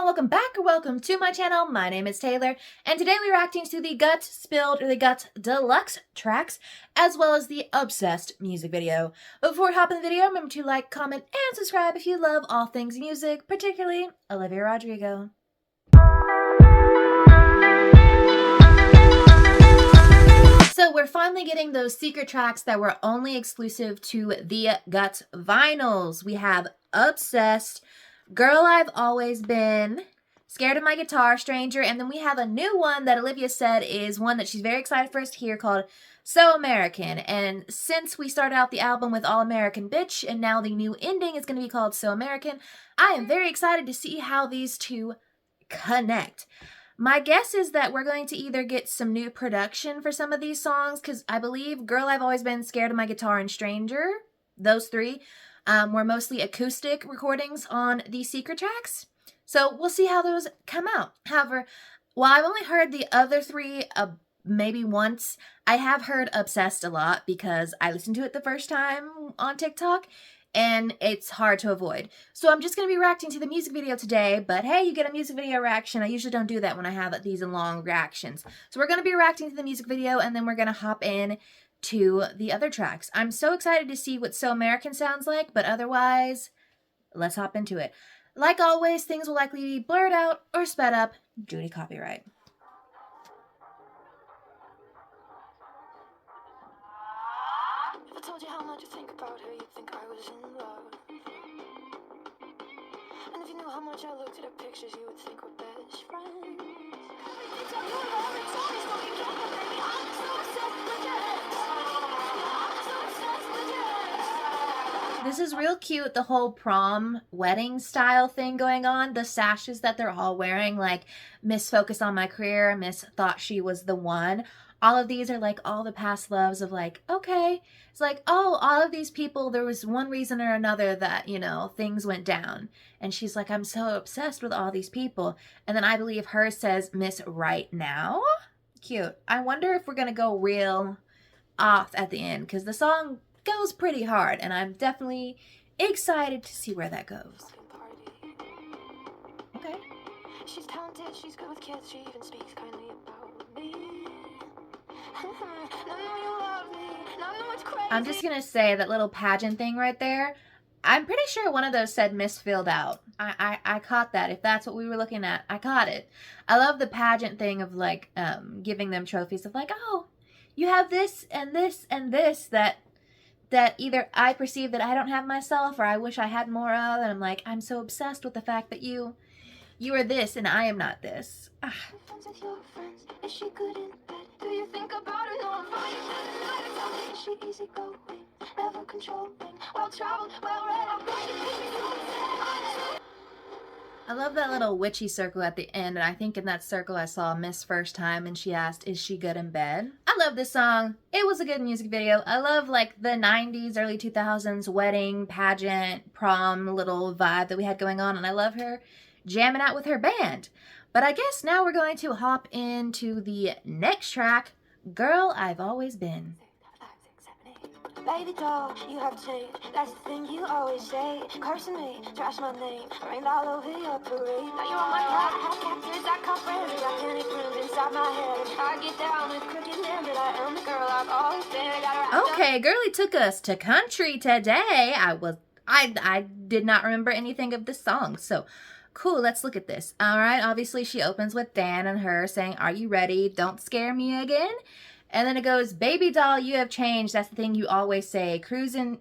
welcome back or welcome to my channel. My name is Taylor, and today we're reacting to the Guts Spilled or the Guts Deluxe tracks, as well as the Obsessed music video. But before we hop in the video, remember to like, comment, and subscribe if you love all things music, particularly Olivia Rodrigo. So we're finally getting those secret tracks that were only exclusive to the Guts vinyls. We have Obsessed, Girl I've Always Been, Scared of My Guitar, Stranger, and then we have a new one that Olivia said is one that she's very excited for us to hear called So American. And since we started out the album with All American Bitch and now the new ending is going to be called So American, I am very excited to see how these two connect. My guess is that we're going to either get some new production for some of these songs, because I believe Girl I've Always Been, Scared of My Guitar, and Stranger, those three, were mostly acoustic recordings on the secret tracks. So we'll see how those come out. However, while I've only heard the other three maybe once, I have heard Obsessed a lot because I listened to it the first time on TikTok, and it's hard to avoid. So I'm just going to be reacting to the music video today, but hey, you get a music video reaction. I usually don't do that when I have these long reactions. So we're going to be reacting to the music video, and then we're going to hop in to the other tracks. I'm so excited to see what So American sounds like, but otherwise, let's hop into it. Like always, things will likely be blurred out or sped up due to copyright. If I told you how much I think about her, you'd think I was in love. And if you knew how much I looked at her pictures, you would think we're best friends. This is real cute, the whole prom wedding style thing going on. The sashes that they're all wearing, like Miss Focus on My Career, Miss Thought She Was the One. All of these are like all the past loves of like, okay, it's like, oh, all of these people, there was one reason or another that, you know, things went down. And she's like, I'm so obsessed with all these people. And then I believe hers says Miss Right Now. Cute. I wonder if we're going to go real off at the end, because the song goes pretty hard, and I'm definitely excited to see where that goes. Okay. She's talented, she's good with kids, she even speaks kindly about me. I'm just gonna say that little pageant thing right there, I'm pretty sure one of those said Miss Filled Out. I caught that. If that's what we were looking at, I caught it. I love the pageant thing of like giving them trophies of like, oh, you have this and this and this that either I perceive that I don't have myself or I wish I had more of, and I'm like, I'm so obsessed with the fact that you are this and I am not this. Friends with your friends, is she good in bed? Do you think about her? No, I'm fine. Is she easygoing, never controlling, well traveled, well read? I love that little witchy circle at the end, and I think in that circle I saw Miss first time, and she asked, is she good in bed? I love this song. It was a good music video. I love like the 90s, early 2000s wedding, pageant, prom little vibe that we had going on, and I love her jamming out with her band. But I guess now we're going to hop into the next track, Girl I've Always Been. Baby doll, you have changed. That's the thing you always say. Cursing me, trash my name, rained all over your parade. Now you're on my head, captures, I comprehend. Got panic rooms inside my head. I get down with crooked men, but I am the girl I've always been. Okay, girly took us to country today. I did not remember anything of this song, so cool. Let's look at this. All right, obviously she opens with Dan and her saying, "Are you ready? Don't scare me again." And then it goes, baby doll, you have changed. That's the thing you always say. Cursing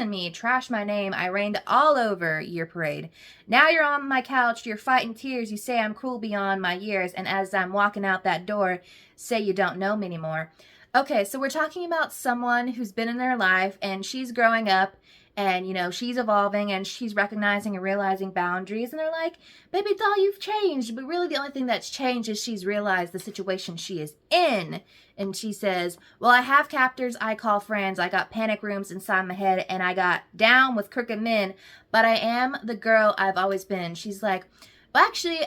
me, trash my name. I rained all over your parade. Now you're on my couch. You're fighting tears. You say I'm cruel beyond my years. And as I'm walking out that door, say you don't know me anymore. Okay, so we're talking about someone who's been in their life and she's growing up. And, you know, she's evolving and she's recognizing and realizing boundaries. And they're like, baby doll, you've changed. But really the only thing that's changed is she's realized the situation she is in. And she says, well, I have captors I call friends. I got panic rooms inside my head. And I got down with crooked men. But I am the girl I've always been. She's like, well, actually,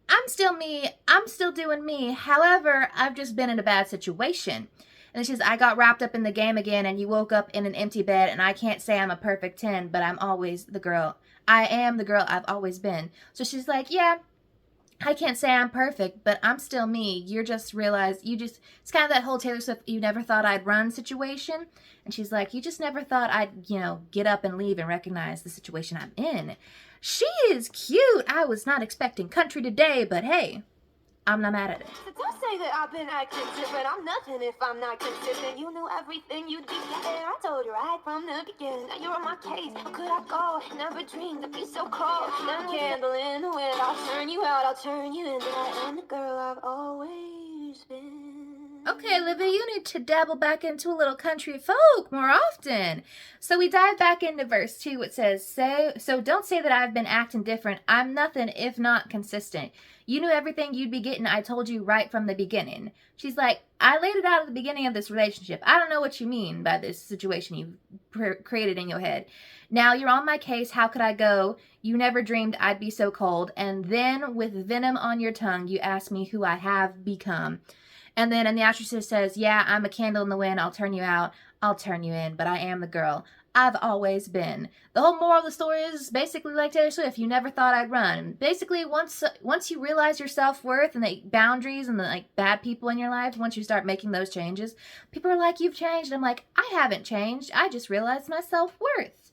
I'm still me. I'm still doing me. However, I've just been in a bad situation. And she says, I got wrapped up in the game again and you woke up in an empty bed and I can't say I'm a perfect 10, but I'm always the girl. I am the girl I've always been. So she's like, yeah, I can't say I'm perfect, but I'm still me. You're just it's kind of that whole Taylor Swift, you never thought I'd run situation. And she's like, you just never thought I'd, get up and leave and recognize the situation I'm in. She is cute. I was not expecting country today, but hey, I'm not mad at it. So don't say that I've been acting different. I'm nothing if I'm not consistent. You knew everything you'd be getting. I told you right from the beginning. Now you're on my case. How could I go? Never dreamed of be so cold. Then candle in the wind. I'll turn you out. I'll turn you in. But I am the girl I've always been. Okay, Olivia, you need to dabble back into a little country folk more often. So we dive back into verse 2. It says, so don't say that I've been acting different. I'm nothing if not consistent. You knew everything you'd be getting. I told you right from the beginning. She's like, I laid it out at the beginning of this relationship. I don't know what you mean by this situation you've created in your head. Now you're on my case. How could I go? You never dreamed I'd be so cold. And then with venom on your tongue, you ask me who I have become. And then in the outro it says, yeah, I'm a candle in the wind. I'll turn you out. I'll turn you in. But I am the girl I've always been. The whole moral of the story is basically like Taylor Swift. You never thought I'd run. Basically, once you realize your self-worth and the boundaries and the bad people in your life, once you start making those changes, people are like, you've changed. I'm like, I haven't changed. I just realized my self-worth.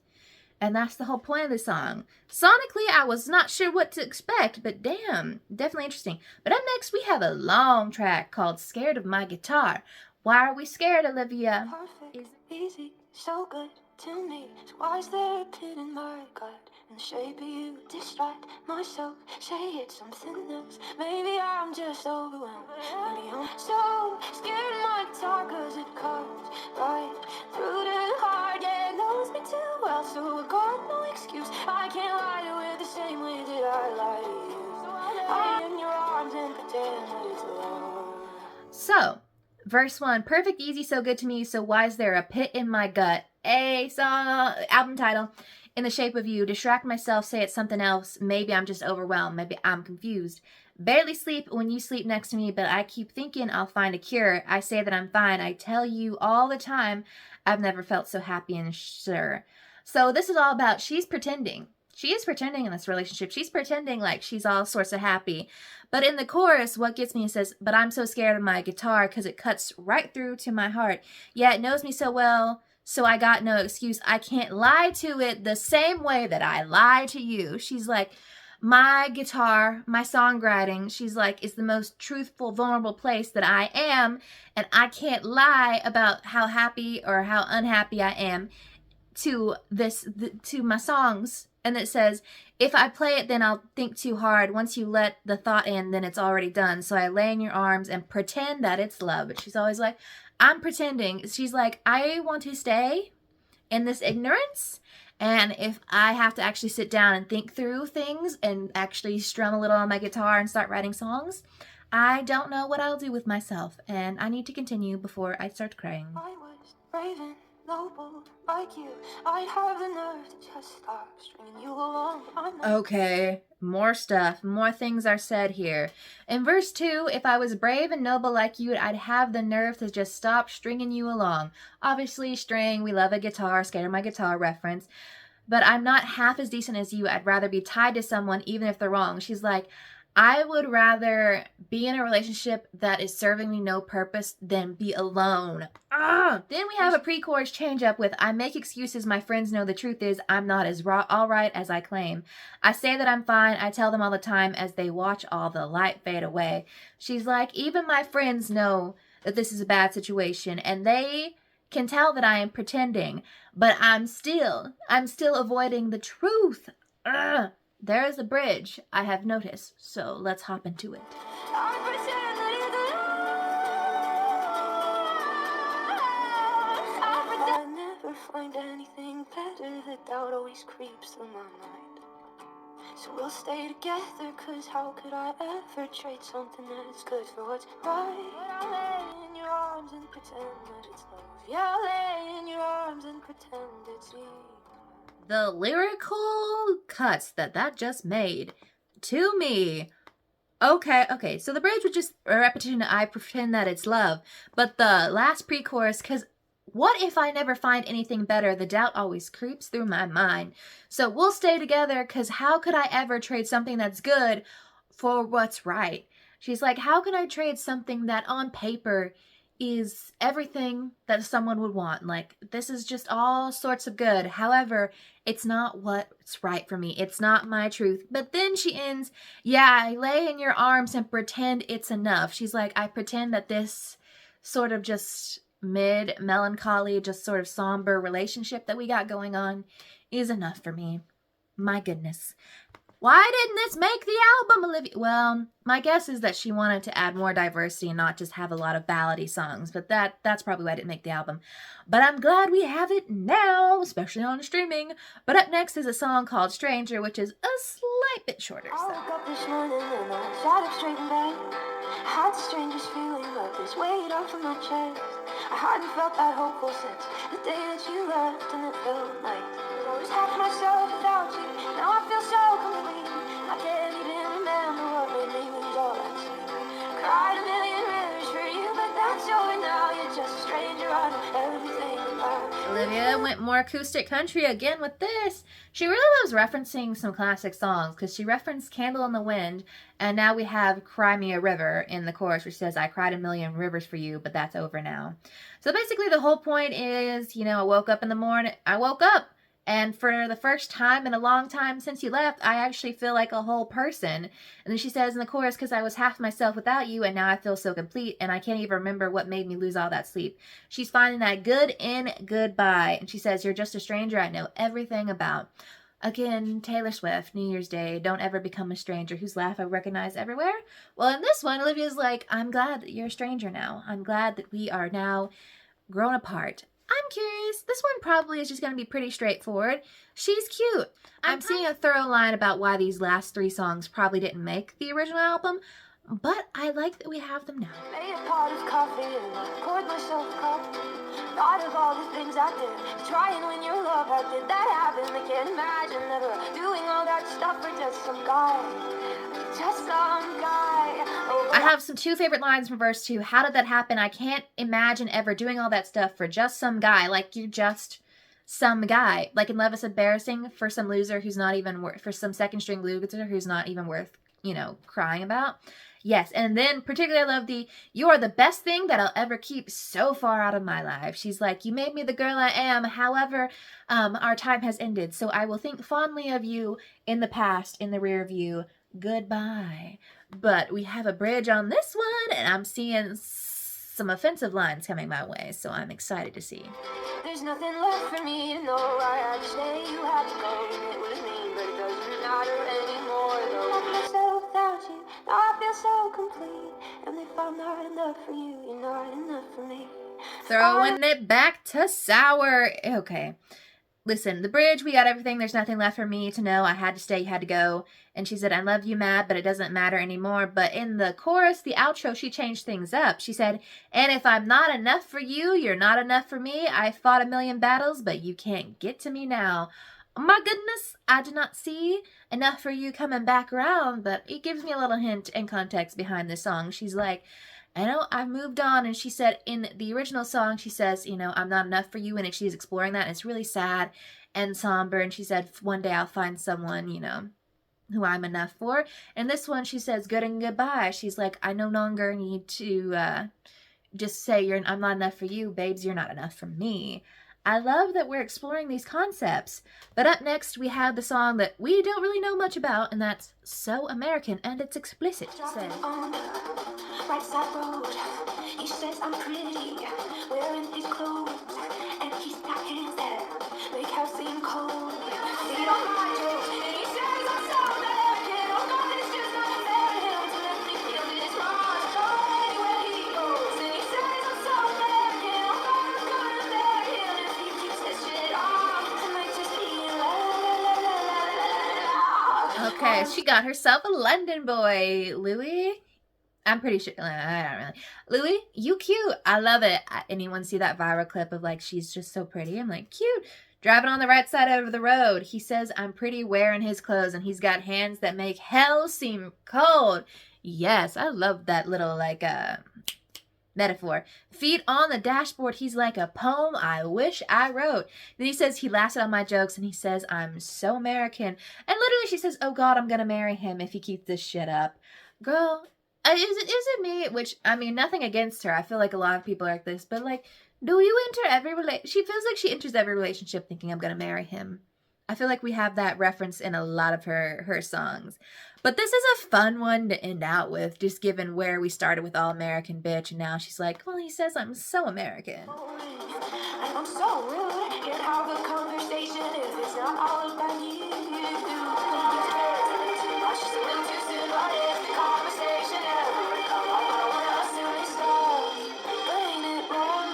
And that's the whole point of the song. Sonically, I was not sure what to expect, but damn, definitely interesting. But up next, we have a long track called Scared of My Guitar. Why are we scared, Olivia? Perfect, easy, so good to me. So why is there a pit in my gut? In the shape of you, distract myself. Say it's something else. Maybe I'm just overwhelmed. Maybe I'm so scared of my guitar, cause it cuts right through the heart. Yeah, it knows me too well, so I got no excuse. I can't lie to it the same way that I lie to you. So I lay in your arms and pretend that it's love. So, verse 1, perfect, easy, so good to me. So why is there a pit in my gut? A song, album title, in the shape of you. Distract myself, say it's something else. Maybe I'm just overwhelmed. Maybe I'm confused. Barely sleep when you sleep next to me, but I keep thinking I'll find a cure. I say that I'm fine. I tell you all the time I've never felt so happy and sure. So this is all about she's pretending. She is pretending in this relationship. She's pretending like she's all sorts of happy. But in the chorus, what gets me says, but I'm so scared of my guitar because it cuts right through to my heart. Yeah, it knows me so well, so I got no excuse. I can't lie to it the same way that I lie to you. She's like, my guitar, my songwriting, she's like, is the most truthful, vulnerable place that I am. And I can't lie about how happy or how unhappy I am to my songs. And it says, if I play it, then I'll think too hard. Once you let the thought in, then it's already done. So I lay in your arms and pretend that it's love. But she's always like, I'm pretending. She's like, I want to stay in this ignorance. And if I have to actually sit down and think through things and actually strum a little on my guitar and start writing songs, I don't know what I'll do with myself. And I need to continue before I start crying. I was brave and noble like you. I'd have the nerve to just stop stringing you along. Okay, more stuff. More things are said here. In verse 2, if I was brave and noble like you, I'd have the nerve to just stop stringing you along. Obviously, string, we love a guitar, scared of my guitar reference. But I'm not half as decent as you. I'd rather be tied to someone even if they're wrong. She's like, I would rather be in a relationship that is serving me no purpose than be alone. Then we have a pre-chorus change up with, I make excuses, my friends know the truth is I'm not as all right as I claim. I say that I'm fine, I tell them all the time as they watch all the light fade away. She's like, even my friends know that this is a bad situation and they can tell that I am pretending, but I'm still avoiding the truth. There is a bridge I have noticed, so let's hop into it. I never find anything better. The doubt always creeps through my mind. So we'll stay together, cause how could I ever trade something that's good for what's right? But I'll lay in your arms and pretend that it's love. Yeah, I'll lay in your arms and pretend it's easy. The lyrical cuts that just made to me. Okay, so the bridge was just a repetition of I pretend that it's love. But the last pre-chorus, because what if I never find anything better? The doubt always creeps through my mind. So we'll stay together, because how could I ever trade something that's good for what's right. She's like, how can I trade something that on paper is everything that someone would want? Like, this is just all sorts of good. However, it's not what's right for me. It's not my truth. But then she ends, yeah, I lay in your arms and pretend it's enough. She's like, I pretend that this sort of just mid-melancholy, just sort of somber relationship that we got going on is enough for me. My goodness. Why didn't this make the album, Olivia? Well, my guess is that she wanted to add more diversity and not just have a lot of ballady songs, but that's probably why I didn't make the album. But I'm glad we have it now, especially on streaming. But up next is a song called Stranger, which is a slight bit shorter. I woke up this morning and I sat up straight in bed. I had the strangest feeling of this weight off of my chest. I hadn't felt that hopeful since the day that you left, and it felt like I was half myself without you. Now I feel so complete. I can't even remember what made me lose all that sleep. Cried a million rivers for you, but that's over now. You're just a stranger, I know everything about you. Olivia went more acoustic country again with this. She really loves referencing some classic songs, because she referenced Candle in the Wind, and now we have Cry Me a River in the chorus, which says, I cried a million rivers for you, but that's over now. So basically the whole point is, I woke up, and for the first time in a long time since you left, I actually feel like a whole person. And then she says in the chorus, because I was half myself without you, and now I feel so complete, and I can't even remember what made me lose all that sleep. She's finding that good in goodbye. And she says, you're just a stranger I know everything about. Again, Taylor Swift, New Year's Day, don't ever become a stranger whose laugh I recognize everywhere. Well, in this one, Olivia's like, I'm glad that you're a stranger now. I'm glad that we are now grown apart. I'm curious. This one probably is just going to be pretty straightforward. She's cute. I'm seeing a thorough line about why these last 3 songs probably didn't make the original album, but I like that we have them now. Made a pot of coffee and I poured myself a cup. Thought of all the things I did, trying when your love, how did that happen? I can't imagine ever doing all that stuff for just some guy. Just some guy. Oh, I have some 2 favorite lines from verse 2. How did that happen? I can't imagine ever doing all that stuff for just some guy. Like, you're just some guy. Like in Love is Embarrassing, for some loser who's not even worth, for some second string loser who's not even worth, crying about. Yes, and then particularly I love you are the best thing that I'll ever keep so far out of my life. She's like, you made me the girl I am. However, our time has ended. So I will think fondly of you in the past, in the rear view. Goodbye. But we have a bridge on this one, and I'm seeing some offensive lines coming my way, so I'm excited to see. there's nothing left for me to know. I had to stay, you had to go, and it was mean, but it doesn't matter anymore. Though I feel so without you, now I feel so complete. And if I'm not enough for you, you're not enough for me. Throwing it back to sour. Okay. Listen, the bridge, we got everything. There's nothing left for me to know. I had to stay, you had to go. And she said, I love you, mad, but it doesn't matter anymore. But in the chorus, the outro, she changed things up. She said, and if I'm not enough for you, you're not enough for me. I fought a million battles, but you can't get to me now. Oh my goodness, I did not see enough for you coming back around, but it gives me a little hint and context behind this song. She's like, I know I've moved on. And she said in the original song, she says, I'm not enough for you. And she's exploring that. And it's really sad and somber. And she said, one day I'll find someone, who I'm enough for. And this one, she says, good and goodbye. She's like, I no longer need to just say I'm not enough for you. Babes, you're not enough for me. I love that we're exploring these concepts. But up next, we have the song that we don't really know much about, and that's So American, and it's explicit. Driving on the right side road, he says I'm pretty, wearing these clothes, and he's got hands that make her seem cold. He don't mind jokes, and he says I'm so American. Oh God, it's just not fair to him to let me feel this wrong. So anywhere he goes, and he says I'm so American. Oh God, I'm gonna bear him if he keeps this shit on. I might just be in love. Okay, she got herself a London boy, Louis. I'm pretty sure, I don't really. Louis, you cute. I love it. Anyone see that viral clip of she's just so pretty? I'm like, cute. Driving on the right side of the road. He says, I'm pretty wearing his clothes, and he's got hands that make hell seem cold. Yes, I love that little, metaphor. Feet on the dashboard, he's like a poem I wish I wrote. Then he says he laughs at all my jokes and he says I'm so American. And literally she says, oh God, I'm gonna marry him if he keeps this shit up. Girl, is it me? Which, I mean, nothing against her. I feel like a lot of people are like this, but like, do you enter every she feels like she enters every relationship thinking I'm gonna marry him. I feel like we have that reference in a lot of her songs. But this is a fun one to end out with, just given where we started with All American Bitch, and now she's like, well, he says I'm so American. I'm so rude. Can't have a conversation if it's not all about you. Watch just a little too soon. What if the conversation ever come up? I wanna assume it stops. But ain't it wrong?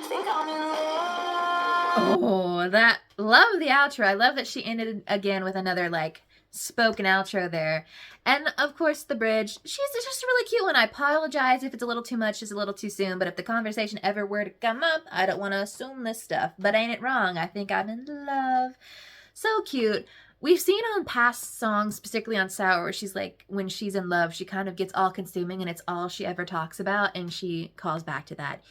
Think I'm in love. Oh, that, love the outro. I love that she ended again with another like spoken outro there. And of course the bridge, she's just a really cute one. I apologize if it's a little too much, just a little too soon, but if the conversation ever were to come up, I don't want to assume this stuff. But ain't it wrong? I think I'm in love. So cute. We've seen on past songs, particularly on Sour, where she's like, when she's in love, she kind of gets all consuming and it's all she ever talks about, and she calls back to that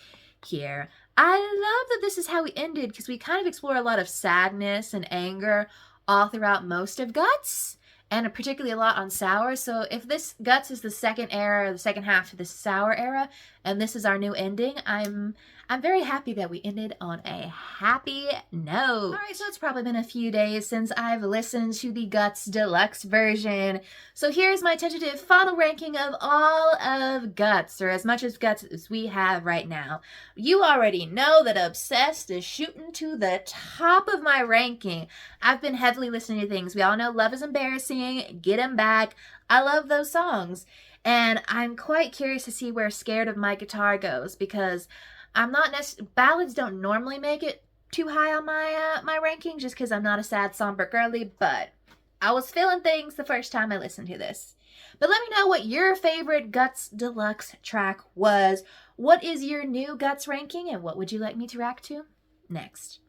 here. I love that this is how we ended, because we kind of explore a lot of sadness and anger all throughout most of Guts, and particularly a lot on Sour. So if this Guts is the second era, the second half of the Sour era, and this is our new ending, I'm very happy that we ended on a happy note. Alright, so it's probably been a few days since I've listened to the Guts Deluxe version. So here's my tentative final ranking of all of Guts, or as much of Guts as we have right now. You already know that Obsessed is shooting to the top of my ranking. I've been heavily listening to things. We all know Love is Embarrassing, Get 'Em Back. I love those songs. And I'm quite curious to see where Scared of My Guitar goes, because I'm not ballads don't normally make it too high on my my ranking, just because I'm not a sad, somber girly, but I was feeling things the first time I listened to this. But let me know what your favorite Guts Deluxe track was. What is your new Guts ranking, and what would you like me to react to next?